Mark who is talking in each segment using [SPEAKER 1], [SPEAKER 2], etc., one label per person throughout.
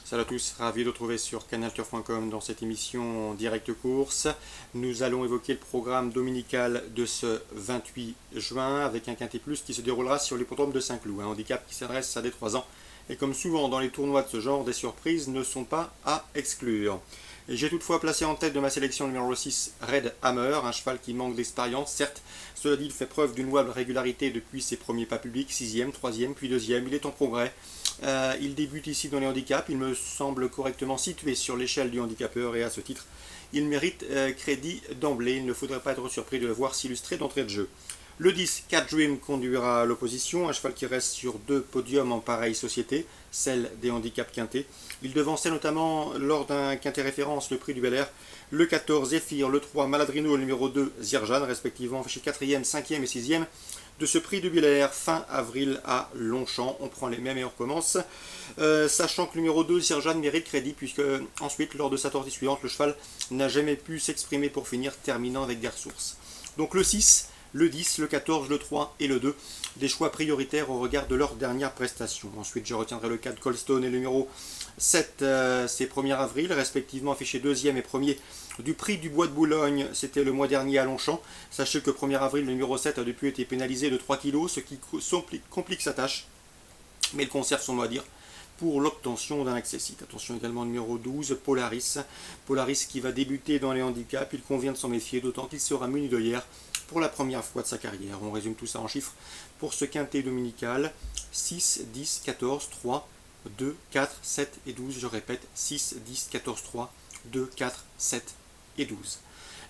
[SPEAKER 1] Salut à tous, ravi de retrouver sur canalturf.com dans cette émission Direct Course. Nous allons évoquer le programme dominical de ce 28 juin avec un quintet plus qui se déroulera sur l'hippodrome de Saint-Cloud, un handicap qui s'adresse à des 3 ans. Et comme souvent dans les tournois de ce genre, des surprises ne sont pas à exclure. J'ai toutefois placé en tête de ma sélection numéro 6 Red Hammer, un cheval qui manque d'expérience. Certes, cela dit, il fait preuve d'une louable régularité depuis ses premiers pas publics, 6e, 3e, puis 2e. Il est en progrès. Il débute ici dans les handicaps. Il me semble correctement situé sur l'échelle du handicapeur et à ce titre, il mérite crédit d'emblée. Il ne faudrait pas être surpris de le voir s'illustrer d'entrée de jeu. Le 10, Cat Dream, conduira à l'opposition, un cheval qui reste sur 2 podiums en pareille société, celle des handicaps quintés. Il devançait notamment lors d'un quintet référence le prix du Bel Air, le 14 Zephyr, le 3 Maladrino, le numéro 2 Zirjan, respectivement chez 4e, 5e et 6e de ce prix du Bel Air fin avril à Longchamp. On prend les mêmes et on recommence, sachant que le numéro 2 Zirjan mérite crédit puisque ensuite lors de sa sortie suivante le cheval n'a jamais pu s'exprimer pour finir, terminant avec des ressources. Donc le 6, le 10, le 14, le 3 et le 2, des choix prioritaires au regard de leur dernière prestation. Ensuite, je retiendrai le 4 Coldstone et le numéro 7, c'est 1er avril, respectivement affichés 2e et 1er du prix du Bois de Boulogne, c'était le mois dernier à Longchamp. Sachez que 1er avril, le numéro 7 a depuis été pénalisé de 3 kg, ce qui complique sa tâche, mais il conserve son mot à dire pour l'obtention d'un accessite. Attention également au numéro 12, Polaris. Polaris qui va débuter dans les handicaps, il convient de s'en méfier, d'autant qu'il sera muni d'œillères pour la première fois de sa carrière. On résume tout ça en chiffres pour ce quintet dominical: 6, 10, 14, 3, 2, 4, 7 et 12. Je répète, 6, 10, 14, 3, 2, 4, 7 et 12.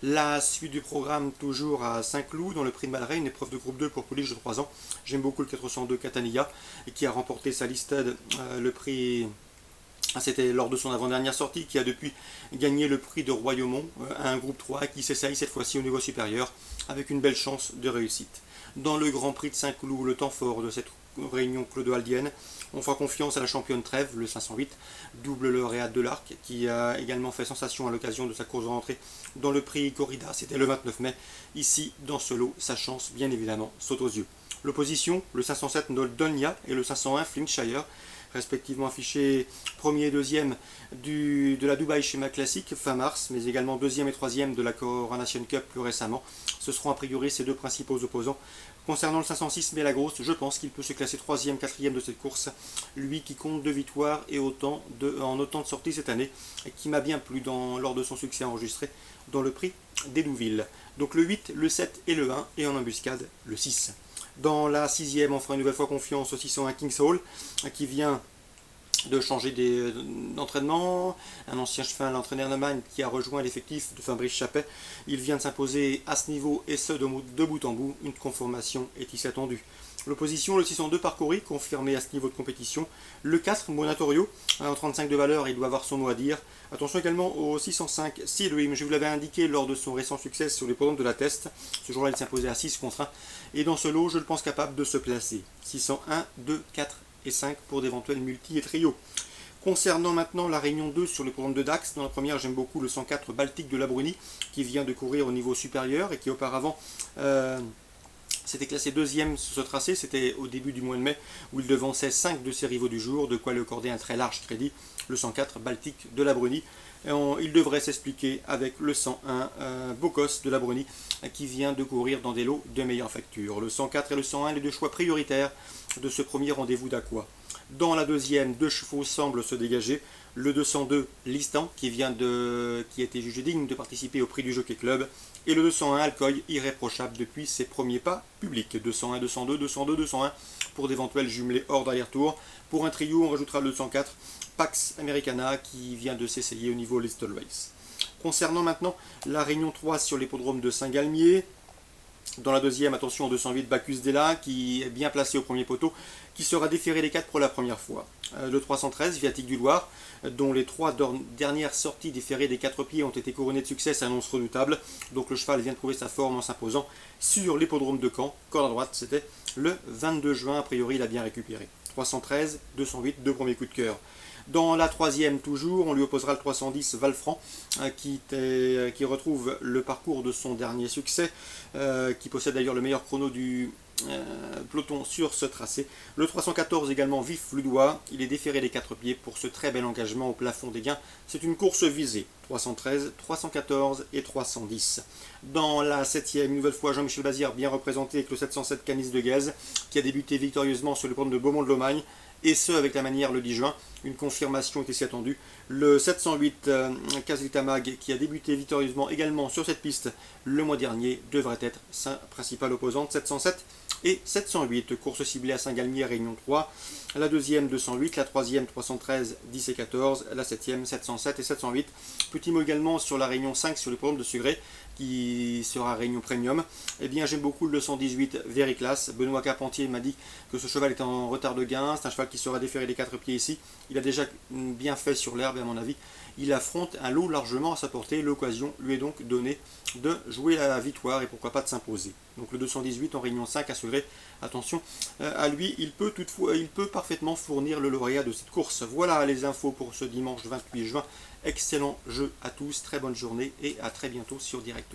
[SPEAKER 1] La suite du programme toujours à Saint-Cloud, dans le prix de Malray, une épreuve de groupe 2 pour pouliche de 3 ans. J'aime beaucoup le 402 Catania, qui a remporté sa listed, le prix. C'était lors de son avant-dernière sortie, qui a depuis gagné le prix de Royaumont à un groupe 3 qui s'essaye cette fois-ci au niveau supérieur avec une belle chance de réussite. Dans le Grand Prix de Saint-Cloud, le temps fort de cette réunion clodoaldienne, on fera confiance à la championne Trèves, le 508, double lauréate de l'Arc, qui a également fait sensation à l'occasion de sa course de rentrée dans le prix Corrida, c'était le 29 mai. Ici, dans ce lot, sa chance, bien évidemment, saute aux yeux. L'opposition, le 507 Dolnia et le 501 Flintshire, respectivement affichés 1er et 2e de la Dubai Schéma Classique fin mars, mais également 2e et 3e de la Coronation Cup plus récemment. Ce seront a priori ses deux principaux opposants. Concernant le 506 Mélagrosse, je pense qu'il peut se classer 3e, 4e de cette course. Lui qui compte 2 victoires et en autant de sorties cette année, et qui m'a bien plu lors de son succès enregistré dans le prix d'Hénouville. Donc le 8, le 7 et le 1, et en embuscade le 6. Dans la 6e, on fera une nouvelle fois confiance au 601 King's Hall, qui vient de changer d'entraînement, un ancien cheval entraîné en Allemagne qui a rejoint l'effectif de Fabrice Chappet. Il vient de s'imposer à ce niveau et ce de bout en bout. Une conformation est ici attendue. L'opposition, le 602 Parcouri, confirmé à ce niveau de compétition. Le 4 Monatorio, en 35 de valeur, il doit avoir son mot à dire. Attention également au 605 Sea Dream, je vous l'avais indiqué lors de son récent succès sur les programmes de la Teste. Ce jour-là, il s'imposait à 6 contre 1. Et dans ce lot, je le pense capable de se placer. 601, 2, 4 et 5 pour d'éventuels multi et trio. Concernant maintenant la réunion 2 sur le programme de Dax, dans la première j'aime beaucoup le 104 Baltique de la Bruni qui vient de courir au niveau supérieur et qui auparavant s'était classé 2e sur ce tracé, c'était au début du mois de mai où il devançait 5 de ses rivaux du jour, de quoi lui accorder un très large crédit, le 104 Baltique de la Bruni. Il devrait s'expliquer avec le 101 Bocos de la Bruni qui vient de courir dans des lots de meilleure facture. Le 104 et le 101, les deux choix prioritaires de ce premier rendez-vous d'Aqua. Dans la deuxième, 2 chevaux semblent se dégager. Le 202 Listan qui a été jugé digne de participer au prix du Jockey Club. Et le 201 Alcoy, irréprochable depuis ses premiers pas publics. 201, 202, 202, 201 pour d'éventuels jumelés hors d'arrière-tour. Pour un trio, on rajoutera le 204 Pax Americana qui vient de s'essayer au niveau Listed Race. Concernant maintenant la réunion 3 sur l'hippodrome de Saint-Galmier, dans la deuxième, attention au 208 Bacchus Della qui est bien placé au premier poteau, qui sera déféré des 4 pour la première fois. Le 313 Viatique du Loir, dont les 3 dernières sorties déférées des 4 pieds ont été couronnées de succès, s'annonce redoutable. Donc le cheval vient de trouver sa forme en s'imposant sur l'hippodrome de Caen. Corde à droite, c'était le 22 juin, a priori il a bien récupéré. 313, 208, 2 premiers coups de cœur. Dans la troisième toujours, on lui opposera le 310 Valfranc qui retrouve le parcours de son dernier succès, qui possède d'ailleurs le meilleur chrono du peloton sur ce tracé. Le 314 également Vif Ludois, il est déféré des 4 pieds pour ce très bel engagement au plafond des gains. C'est une course visée, 313, 314 et 310. Dans la 7e, une nouvelle fois Jean-Michel Bazir bien représenté avec le 707 Canis de Gaz qui a débuté victorieusement sur le pont de Beaumont-de-Lomagne, et ce avec la manière le 10 juin. Une confirmation était si attendue. Le 708 Kazlitamag qui a débuté victorieusement également sur cette piste le mois dernier devrait être sa principale opposante. 707 et 708, course ciblée à Saint-Galmier, Réunion 3, la deuxième 208, la troisième 313, 10 et 14, la septième 707 et 708. Petit mot également sur la Réunion 5 sur le programme de Sugré qui sera Réunion Premium. Eh bien j'aime beaucoup le 218 Vériclass. Benoît Carpentier m'a dit que ce cheval est en retard de gain, c'est un cheval qui sera déféré des 4 pieds ici. Il a déjà bien fait sur l'herbe et à mon avis il affronte un lot largement à sa portée. L'occasion lui est donc donnée de jouer la victoire et pourquoi pas de s'imposer. Donc le 218 en Réunion 5 à Sugré, attention à lui, il peut parfaitement fournir le lauréat de cette course. Voilà les infos pour ce dimanche 28 juin. Excellent jeu à tous, très bonne journée et à très bientôt sur Direct.